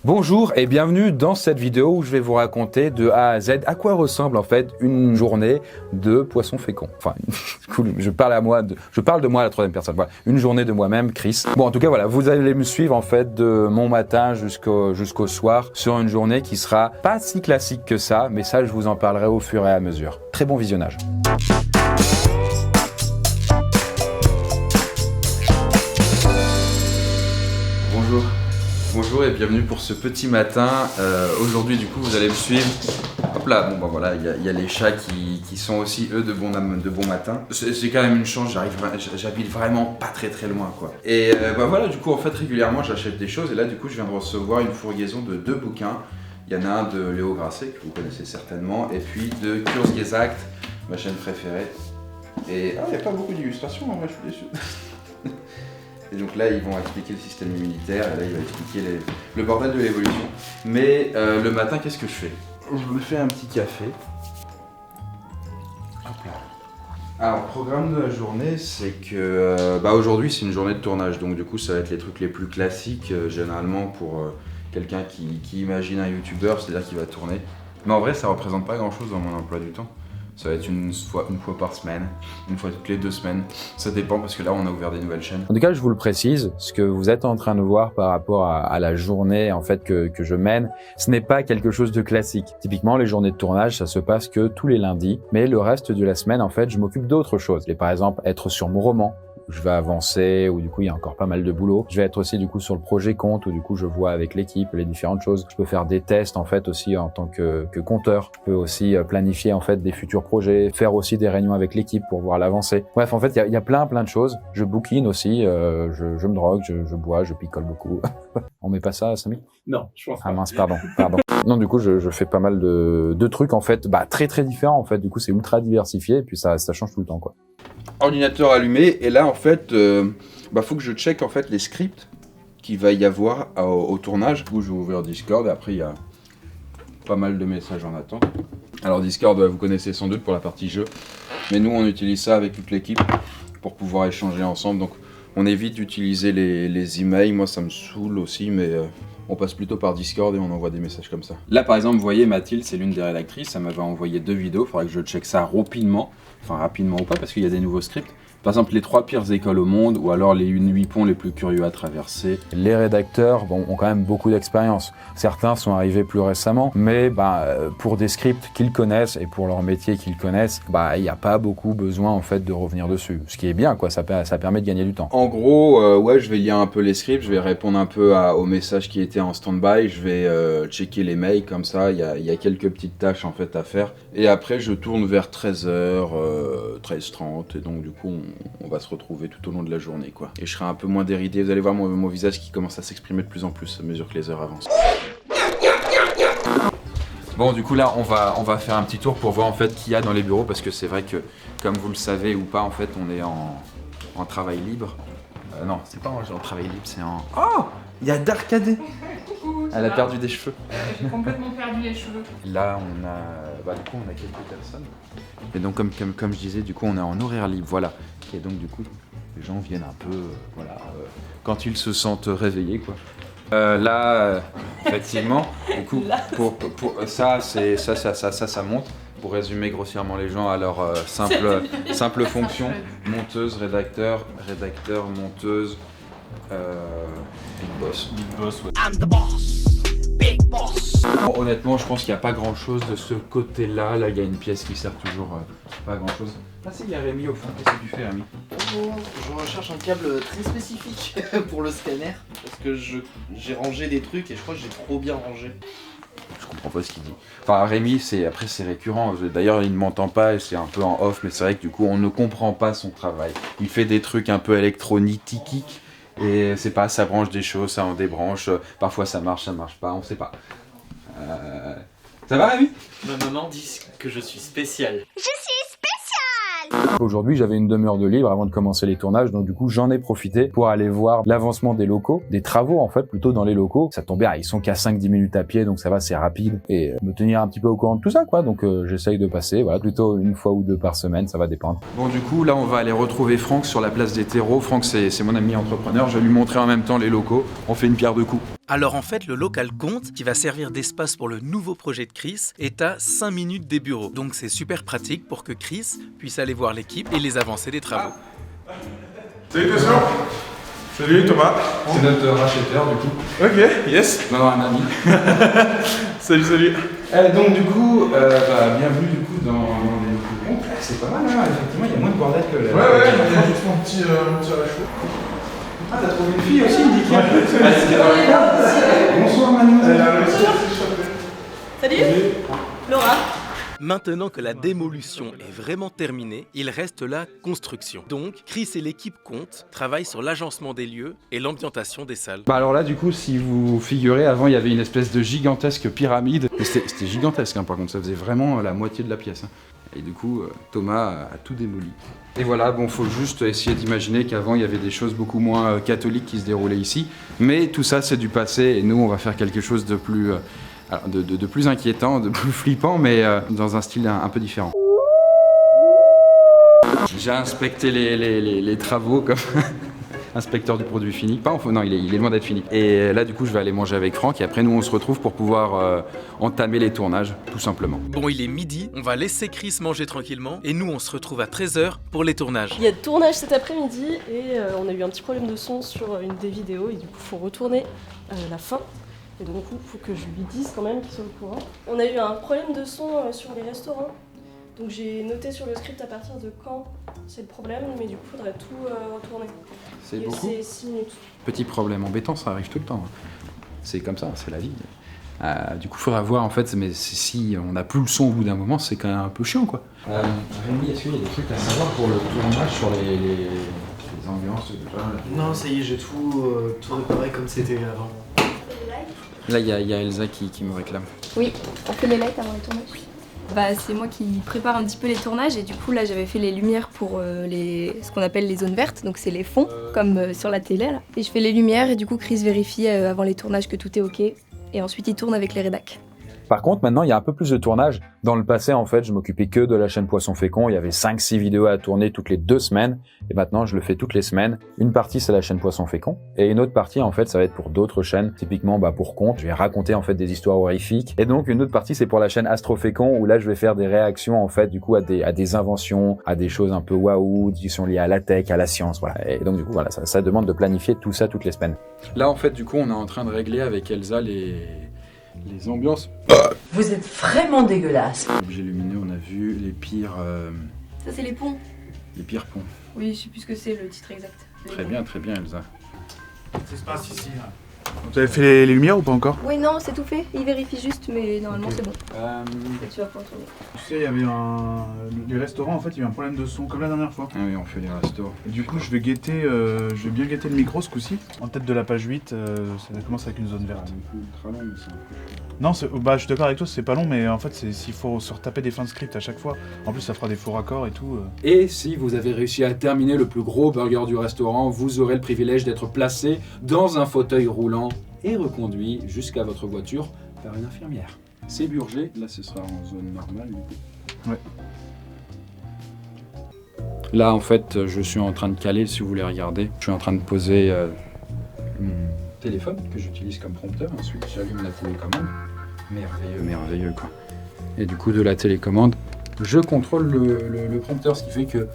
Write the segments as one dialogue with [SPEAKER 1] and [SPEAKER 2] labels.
[SPEAKER 1] Bonjour et bienvenue dans cette vidéo où je vais vous raconter de A à Z à quoi ressemble en fait une journée de poisson fécond. Enfin, cool, je parle de moi à la troisième personne. Voilà, une journée de moi-même, Chris. Bon, en tout cas, voilà, vous allez me suivre en fait de mon matin jusqu'au soir sur une journée qui sera pas si classique que ça, mais ça, je vous en parlerai au fur et à mesure. Très bon visionnage. Bonjour et bienvenue pour ce petit matin. Aujourd'hui du coup vous allez me suivre. Hop là, bon bah voilà, il y a les chats qui sont aussi eux de bon matin. C'est quand même une chance, j'habite vraiment pas très loin quoi. Et bah voilà, du coup en fait régulièrement j'achète des choses et là du coup je viens de recevoir une fourgaison de 2 bouquins. Il y en a un de Léo Grasset que vous connaissez certainement et puis de Kurzgesagt, ma chaîne préférée. Et il n'y a pas beaucoup d'illustrations en vrai, je suis déçu. Et donc là, ils vont expliquer le système immunitaire, et là, il va expliquer le bordel de l'évolution. Mais le matin, qu'est-ce que je fais? Je me fais un petit café. Hop là. Alors, le programme de la journée, c'est que aujourd'hui, c'est une journée de tournage. Donc du coup, ça va être les trucs les plus classiques, généralement, pour quelqu'un qui imagine un youtubeur, c'est-à-dire qu'il va tourner. Mais en vrai, ça représente pas grand-chose dans mon emploi du temps. Ça va être une fois par semaine, une fois toutes les 2 semaines. Ça dépend parce que là, on a ouvert des nouvelles chaînes. En tout cas, je vous le précise, ce que vous êtes en train de voir par rapport à la journée en fait que je mène, ce n'est pas quelque chose de classique. Typiquement, les journées de tournage, ça se passe que tous les lundis. Mais le reste de la semaine, en fait, je m'occupe d'autres choses. Et par exemple, être sur mon roman. Je vais avancer, où du coup il y a encore pas mal de boulot. Je vais être aussi du coup sur le projet compte, où du coup je vois avec l'équipe les différentes choses. Je peux faire des tests en fait aussi en tant que compteur. Je peux aussi planifier en fait des futurs projets, faire aussi des réunions avec l'équipe pour voir l'avancée. Bref, en fait il y a plein de choses. Je bouquine aussi, je me drogue, je bois, je picole beaucoup. On met pas ça, Samy?
[SPEAKER 2] Non, je pense pas.
[SPEAKER 1] Ah mince, pardon. Non, du coup, je fais pas mal de trucs, en fait, très différents, en fait. Du coup, c'est ultra diversifié, et puis ça change tout le temps, quoi. Ordinateur allumé, et là, en fait, faut que je check, en fait, les scripts qu'il va y avoir au tournage. Du coup, je vais ouvrir Discord, et après, il y a pas mal de messages en attente. Alors, Discord, vous connaissez sans doute pour la partie jeu, mais nous, on utilise ça avec toute l'équipe pour pouvoir échanger ensemble, donc on évite d'utiliser les emails. Moi, ça me saoule aussi, mais on passe plutôt par Discord et on envoie des messages comme ça. Là, par exemple, vous voyez, Mathilde, c'est l'une des rédactrices. Elle m'avait envoyé 2 vidéos. Il faudrait que je check ça rapidement. Enfin, rapidement ou pas, parce qu'il y a des nouveaux scripts. Par exemple, les 3 pires écoles au monde, ou alors les 8 ponts les plus curieux à traverser. Les rédacteurs ont quand même beaucoup d'expérience. Certains sont arrivés plus récemment, mais pour des scripts qu'ils connaissent et pour leur métier qu'ils connaissent, il n'y a pas beaucoup besoin en fait de revenir dessus. Ce qui est bien, quoi, ça permet de gagner du temps. En gros, je vais lire un peu les scripts, je vais répondre un peu aux messages qui étaient en stand-by, je vais checker les mails comme ça, il y a quelques petites tâches en fait à faire. Et après, je tourne vers 13h, 13h30, et donc du coup, on va se retrouver tout au long de la journée, quoi. Et je serai un peu moins déridé, vous allez voir mon visage qui commence à s'exprimer de plus en plus à mesure que les heures avancent. Bon, du coup là, on va faire un petit tour pour voir en fait qui y a dans les bureaux, parce que c'est vrai que, comme vous le savez ou pas, en fait, on est en travail libre. Non, c'est pas en travail libre, c'est en... Oh, il y a Darkadé. Elle a perdu des cheveux.
[SPEAKER 3] J'ai complètement perdu les cheveux.
[SPEAKER 1] Là, on a quelques personnes. Et donc, comme je disais, du coup, on est en horaire libre, voilà. Et donc, du coup, les gens viennent un peu, quand ils se sentent réveillés, quoi. Effectivement, du coup, pour ça monte. Pour résumer grossièrement les gens à leur simple fonction, monteuse, rédacteur, monteuse, big boss.
[SPEAKER 2] Big boss, ouais.
[SPEAKER 4] I'm the boss, big boss.
[SPEAKER 1] Bon, honnêtement, je pense qu'il n'y a pas grand chose de ce côté-là. Là, il y a une pièce qui sert toujours pas grand chose. Ah si, il y a Rémi au fond. Qu'est-ce que tu fais, Rémi?
[SPEAKER 5] Je recherche un câble très spécifique pour le scanner parce que j'ai rangé des trucs et je crois que j'ai trop bien rangé.
[SPEAKER 1] Je comprends pas ce qu'il dit. Enfin, Rémi, c'est récurrent. D'ailleurs, il ne m'entend pas et c'est un peu en off, mais c'est vrai que du coup, on ne comprend pas son travail. Il fait des trucs un peu électroniques et c'est pas, ça branche des choses, ça en débranche. Parfois, ça marche pas, on sait pas. Ça va, Rémi?
[SPEAKER 2] Ma maman dit que je suis spécial.
[SPEAKER 1] Aujourd'hui, j'avais une demi-heure de libre avant de commencer les tournages, donc du coup, j'en ai profité pour aller voir l'avancement des locaux, des travaux en fait, plutôt dans les locaux. Ça tombait, ils sont qu'à 5-10 minutes à pied, donc ça va, c'est rapide, et me tenir un petit peu au courant de tout ça, quoi. Donc j'essaye de passer, voilà, plutôt 1 fois ou 2 par semaine, ça va dépendre. Bon, du coup, là, on va aller retrouver Franck sur la place des terreaux. Franck, c'est mon ami entrepreneur. Je vais lui montrer en même temps les locaux. On fait une pierre deux coups.
[SPEAKER 6] Alors en fait, le local compte, qui va servir d'espace pour le nouveau projet de Chris, est à 5 minutes des bureaux. Donc c'est super pratique pour que Chris puisse aller voir l'équipe et les avancées des travaux.
[SPEAKER 7] Salutations. Salut Thomas.
[SPEAKER 1] C'est notre racheteur du coup.
[SPEAKER 7] Ok, yes.
[SPEAKER 1] Non, un ami.
[SPEAKER 7] Salut.
[SPEAKER 1] Donc du coup, bienvenue du coup dans les nouveaux comptes. C'est pas mal, hein. Effectivement, il y a moins de bordel que la...
[SPEAKER 7] Ouais, il y a juste mon petit réchaud.
[SPEAKER 1] Ah, t'as trouvé une fille aussi, Nicky. C'était dans le cadre. Bonsoir mademoiselle.
[SPEAKER 8] Salut Laura.
[SPEAKER 6] Maintenant que la démolution est vraiment terminée, il reste la construction. Donc, Chris et l'équipe compte travaillent sur l'agencement des lieux et l'ambientation des salles.
[SPEAKER 1] Bah alors là, du coup, si vous figurez, avant, il y avait une espèce de gigantesque pyramide. C'était gigantesque, hein, par contre, ça faisait vraiment la moitié de la pièce. Hein. Et du coup, Thomas a tout démoli. Et voilà, bon, faut juste essayer d'imaginer qu'avant, il y avait des choses beaucoup moins catholiques qui se déroulaient ici. Mais tout ça, c'est du passé, et nous, on va faire quelque chose de plus... Alors, de plus inquiétant, de plus flippant, mais dans un style un peu différent. J'ai inspecté les travaux comme inspecteur du produit fini. Non, il est loin d'être fini. Et là, du coup, je vais aller manger avec Franck, et après, nous, on se retrouve pour pouvoir entamer les tournages, tout simplement.
[SPEAKER 6] Bon, il est midi, on va laisser Chris manger tranquillement, et nous, on se retrouve à 13h pour les tournages.
[SPEAKER 8] Il y a de tournage cet après-midi et on a eu un petit problème de son sur une des vidéos et du coup, faut retourner la fin. Et donc, il faut que je lui dise quand même qu'il soit au courant. On a eu un problème de son sur les restaurants. Donc, j'ai noté sur le script à partir de quand c'est le problème, mais du coup, il faudrait tout retourner.
[SPEAKER 1] C'est beaucoup.
[SPEAKER 8] C'est 6 minutes.
[SPEAKER 1] Petit problème embêtant, ça arrive tout le temps. C'est comme ça, c'est la vie. Du coup, il faudra voir en fait, mais si on n'a plus le son au bout d'un moment, c'est quand même un peu chiant, quoi. Rémi, est-ce qu'il y a des trucs à savoir pour le tournage sur les ambiances
[SPEAKER 5] Non, ça y est, j'ai tout réparé comme c'était avant.
[SPEAKER 1] Là, il y a Elsa qui me réclame.
[SPEAKER 9] Oui, on fait les lights avant les tournages. Oui. Bah, c'est moi qui prépare un petit peu les tournages et du coup là j'avais fait les lumières pour ce qu'on appelle les zones vertes, donc c'est les fonds comme sur la télé là. Et je fais les lumières et du coup Chris vérifie avant les tournages que tout est ok et ensuite il tourne avec les rédacs.
[SPEAKER 1] Par contre, maintenant, il y a un peu plus de tournage. Dans le passé, en fait, je m'occupais que de la chaîne Poisson Fécond. Il y avait 5-6 vidéos à tourner toutes les 2 semaines. Et maintenant, je le fais toutes les semaines. Une partie, c'est la chaîne Poisson Fécond. Et une autre partie, en fait, ça va être pour d'autres chaînes. Typiquement, pour Compte, je vais raconter, en fait, des histoires horrifiques. Et donc, une autre partie, c'est pour la chaîne Astro Fécond, où là, je vais faire des réactions, en fait, du coup, à des inventions, à des choses un peu waouh, qui sont liées à la tech, à la science, voilà. Et donc, du coup, voilà, ça demande de planifier tout ça toutes les semaines. Là, en fait, du coup, on est en train de régler avec Elsa les ambiances.
[SPEAKER 10] Vous êtes vraiment dégueulasse.
[SPEAKER 1] Objets lumineux, on a vu les pires...
[SPEAKER 9] Ça c'est les ponts.
[SPEAKER 1] Les pires ponts.
[SPEAKER 9] Oui, je sais plus ce que c'est le titre exact.
[SPEAKER 1] Très bien, Elsa.
[SPEAKER 7] Ça se passe ici. Vous avez fait les lumières ou pas encore?
[SPEAKER 9] Oui, non, c'est tout fait. Il vérifie juste, mais normalement c'est bon. Et tu vas pouvoir tourner.
[SPEAKER 7] Tu sais, il y avait les restaurants, en fait, il y a eu un problème de son, comme la dernière fois.
[SPEAKER 1] Ah oui, on fait les restos.
[SPEAKER 7] Et du coup, je vais bien guetter le micro ce coup-ci. En tête de la page 8, ça commence avec une zone verte. Non, je suis d'accord avec toi, c'est pas long, mais en fait, s'il faut se retaper des fins de script à chaque fois. En plus, ça fera des faux raccords et tout.
[SPEAKER 1] Et si vous avez réussi à terminer le plus gros burger du restaurant, vous aurez le privilège d'être placé dans un fauteuil roulant et reconduit jusqu'à votre voiture par une infirmière. C'est Burger, là ce sera en zone normale.
[SPEAKER 7] Ouais.
[SPEAKER 1] Là en fait je suis en train de caler, si vous voulez regarder. Je suis en train de poser mon téléphone que j'utilise comme prompteur. Ensuite j'allume la télécommande. Merveilleux quoi. Et du coup de la télécommande, je contrôle le prompteur, ce qui fait que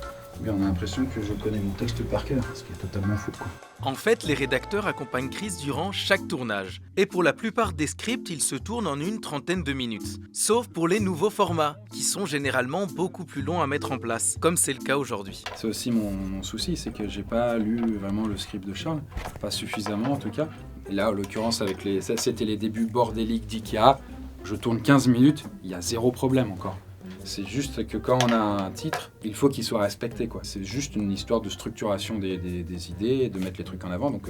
[SPEAKER 1] on a l'impression que je connais mon texte par cœur, ce qui est totalement faux quoi.
[SPEAKER 6] En fait, les rédacteurs accompagnent Chris durant chaque tournage. Et pour la plupart des scripts, ils se tournent en une trentaine de minutes. Sauf pour les nouveaux formats, qui sont généralement beaucoup plus longs à mettre en place, comme c'est le cas aujourd'hui.
[SPEAKER 1] C'est aussi mon souci, c'est que j'ai pas lu vraiment le script de Charles, pas suffisamment en tout cas. Et là, en l'occurrence, ça c'était les débuts bordéliques d'IKEA. Je tourne 15 minutes, il y a 0 problème encore. C'est juste que quand on a un titre, il faut qu'il soit respecté, quoi. C'est juste une histoire de structuration des idées, de mettre les trucs en avant, donc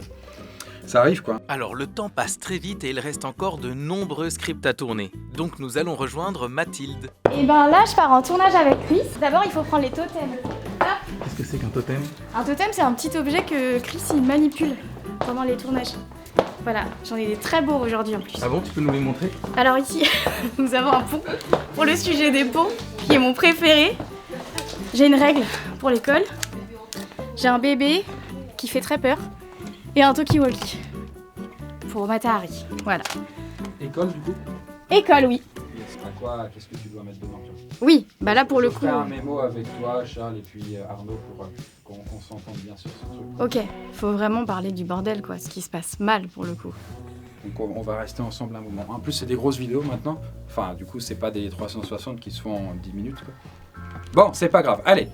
[SPEAKER 1] ça arrive, quoi.
[SPEAKER 6] Alors le temps passe très vite et il reste encore de nombreux scripts à tourner. Donc nous allons rejoindre Mathilde.
[SPEAKER 11] Et ben là, je pars en tournage avec Chris. D'abord, il faut prendre les totems.
[SPEAKER 7] Qu'est-ce que c'est qu'un totem?
[SPEAKER 11] Un totem, c'est un petit objet que Chris il manipule pendant les tournages. Voilà, j'en ai des très beaux aujourd'hui en plus.
[SPEAKER 7] Ah bon, tu peux nous les montrer?
[SPEAKER 11] Alors ici, nous avons un pont pour le sujet des ponts, qui est mon préféré. J'ai une règle pour l'école. J'ai un bébé qui fait très peur. Et un talkie-walkie. pour Matahari. Voilà.
[SPEAKER 1] École du coup?
[SPEAKER 11] École, oui.
[SPEAKER 1] Qu'est-ce que tu dois mettre dedans?
[SPEAKER 11] Oui, bah là pour le
[SPEAKER 1] Je
[SPEAKER 11] coup.
[SPEAKER 1] ferai un mémo avec toi, Charles et puis Arnaud pour qu'on s'entende bien sur ce truc.
[SPEAKER 11] Ok, faut vraiment parler du bordel quoi, ce qui se passe mal pour le coup.
[SPEAKER 1] Donc on va rester ensemble un moment. En plus c'est des grosses vidéos maintenant. Enfin du coup c'est pas des 360 qui se font en 10 minutes quoi. Bon, c'est pas grave, allez.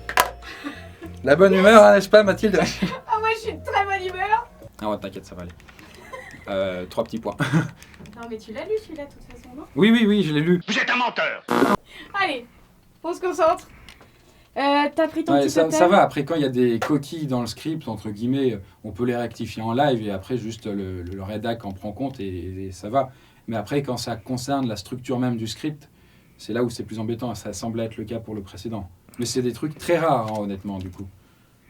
[SPEAKER 1] La bonne humeur, hein, n'est-ce pas Mathilde?
[SPEAKER 11] Ah moi je suis de très bonne humeur.
[SPEAKER 1] Ah ouais, t'inquiète, ça va aller. 3 petits points.
[SPEAKER 11] Non mais tu l'as lu celui-là de toute façon, non?
[SPEAKER 1] Oui, je l'ai lu.
[SPEAKER 4] Vous êtes un menteur.
[SPEAKER 11] Allez, on se concentre. T'as pris ton
[SPEAKER 1] Ouais,
[SPEAKER 11] petit
[SPEAKER 1] ça
[SPEAKER 11] cocktail?
[SPEAKER 1] va, après quand il y a des coquilles dans le script, entre guillemets, on peut les rectifier en live et après juste le rédac en prend compte et ça va. Mais après quand ça concerne la structure même du script, c'est là où c'est plus embêtant, ça semble être le cas pour le précédent. Mais c'est des trucs très rares hein, honnêtement du coup.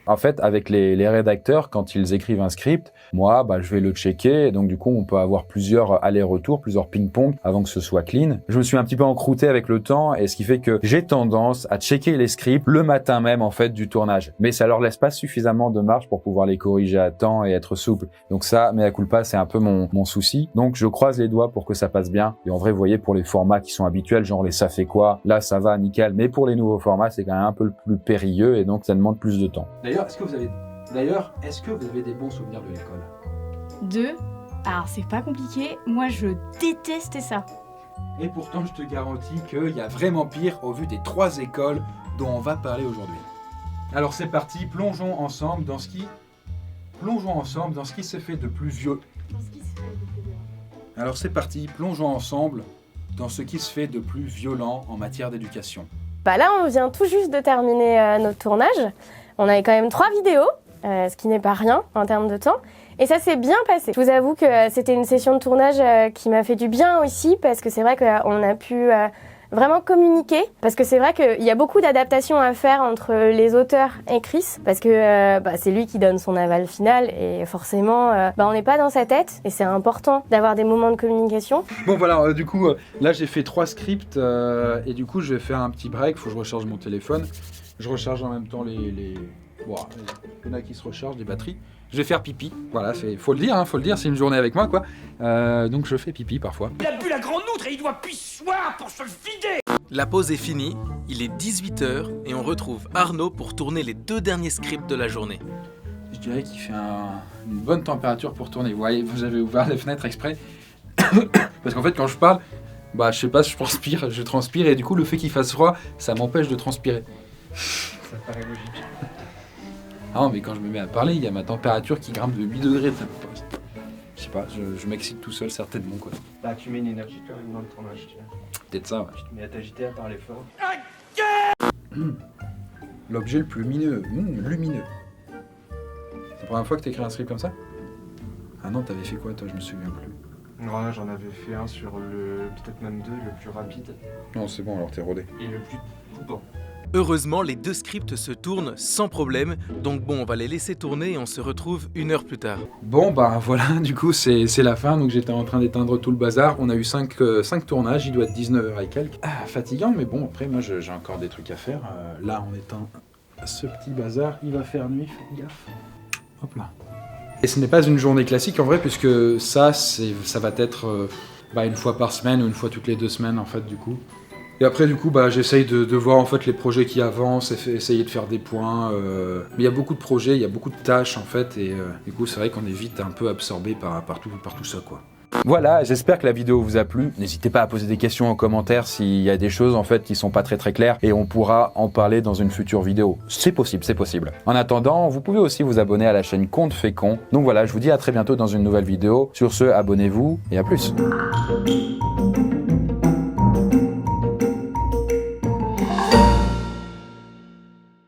[SPEAKER 1] En fait, avec les rédacteurs, quand ils écrivent un script, moi, je vais le checker. Donc, du coup, on peut avoir plusieurs allers-retours, plusieurs ping-pong avant que ce soit clean. Je me suis un petit peu encrouté avec le temps et ce qui fait que j'ai tendance à checker les scripts le matin même, en fait, du tournage. Mais ça leur laisse pas suffisamment de marge pour pouvoir les corriger à temps et être souple. Donc ça, mea culpa, c'est un peu mon souci. Donc, je croise les doigts pour que ça passe bien. Et en vrai, vous voyez, pour les formats qui sont habituels, genre les ça fait quoi, là, ça va, nickel. Mais pour les nouveaux formats, c'est quand même un peu plus périlleux et donc ça demande plus de temps. D'ailleurs, est-ce que vous avez des bons souvenirs de l'école?
[SPEAKER 11] Alors c'est pas compliqué, moi je détestais ça.
[SPEAKER 1] Et pourtant, je te garantis qu'il y a vraiment pire au vu des 3 écoles dont on va parler aujourd'hui. Alors c'est parti, plongeons ensemble dans ce qui se fait de plus vieux. Alors c'est parti, plongeons ensemble dans ce qui se fait de plus violent en matière d'éducation.
[SPEAKER 12] Là, on vient tout juste de terminer notre tournage. On avait quand même 3 vidéos, ce qui n'est pas rien en termes de temps. Et ça s'est bien passé. Je vous avoue que c'était une session de tournage qui m'a fait du bien aussi, parce que c'est vrai qu'on a pu vraiment communiquer. Parce que c'est vrai qu'il y a beaucoup d'adaptations à faire entre les auteurs et Chris, parce que c'est lui qui donne son aval final, et forcément, on n'est pas dans sa tête, et c'est important d'avoir des moments de communication.
[SPEAKER 1] Bon voilà, du coup, là j'ai fait 3 scripts, et du coup je vais faire un petit break, faut que je recharge mon téléphone. Je recharge en même temps il y en a qui se rechargent, des batteries. Je vais faire pipi, voilà, faut le dire, c'est une journée avec moi quoi. Donc je fais pipi parfois.
[SPEAKER 4] Il a bu la grande outre et il doit pissoir pour se le vider.
[SPEAKER 6] La pause est finie, il est 18h et on retrouve Arnaud pour tourner les 2 derniers scripts de la journée.
[SPEAKER 1] Je dirais qu'il fait une bonne température pour tourner. Vous voyez, j'avais ouvert les fenêtres exprès. Parce qu'en fait quand je parle, je sais pas, je transpire et du coup le fait qu'il fasse froid, ça m'empêche de transpirer.
[SPEAKER 2] Ça paraît logique.
[SPEAKER 1] Ah non, mais quand je me mets à parler, il y a ma température qui grimpe de 8 degrés. Je sais pas, je m'excite tout seul certainement quoi.
[SPEAKER 2] Tu mets une énergie quand même dans le tournage, tu vois.
[SPEAKER 1] Peut-être ça, ouais.
[SPEAKER 2] Tu te mets à t'agiter, à parler fort.
[SPEAKER 1] L'objet le plus lumineux. C'est la première fois que t'écris un script comme ça? Ah non, t'avais fait quoi toi? Je me souviens plus.
[SPEAKER 2] Non, là j'en avais fait un sur peut-être même 2, le plus rapide.
[SPEAKER 1] Non, c'est bon, alors t'es rodé.
[SPEAKER 2] Et le plus coupant.
[SPEAKER 6] Heureusement, les 2 scripts se tournent sans problème, donc on va les laisser tourner et on se retrouve 1 heure plus tard.
[SPEAKER 1] Bon voilà, du coup c'est la fin, donc j'étais en train d'éteindre tout le bazar. On a eu 5 tournages, il doit être 19h et quelques. Fatigant, mais bon, après moi j'ai encore des trucs à faire. Là on éteint ce petit bazar, il va faire nuit, faites gaffe. Hop là. Et ce n'est pas une journée classique en vrai, puisque ça va être une fois par semaine ou une fois toutes les 2 semaines en fait du coup. Et après du coup j'essaye de voir en fait les projets qui avancent, essayer de faire des points. Mais il y a beaucoup de projets, il y a beaucoup de tâches en fait, et du coup c'est vrai qu'on est vite un peu absorbé par tout ça quoi. Voilà, j'espère que la vidéo vous a plu. N'hésitez pas à poser des questions en commentaire s'il y a des choses en fait qui sont pas très claires, et on pourra en parler dans une future vidéo. C'est possible. En attendant, vous pouvez aussi vous abonner à la chaîne Conte fait con. Donc voilà, je vous dis à très bientôt dans une nouvelle vidéo. Sur ce, abonnez-vous et à plus.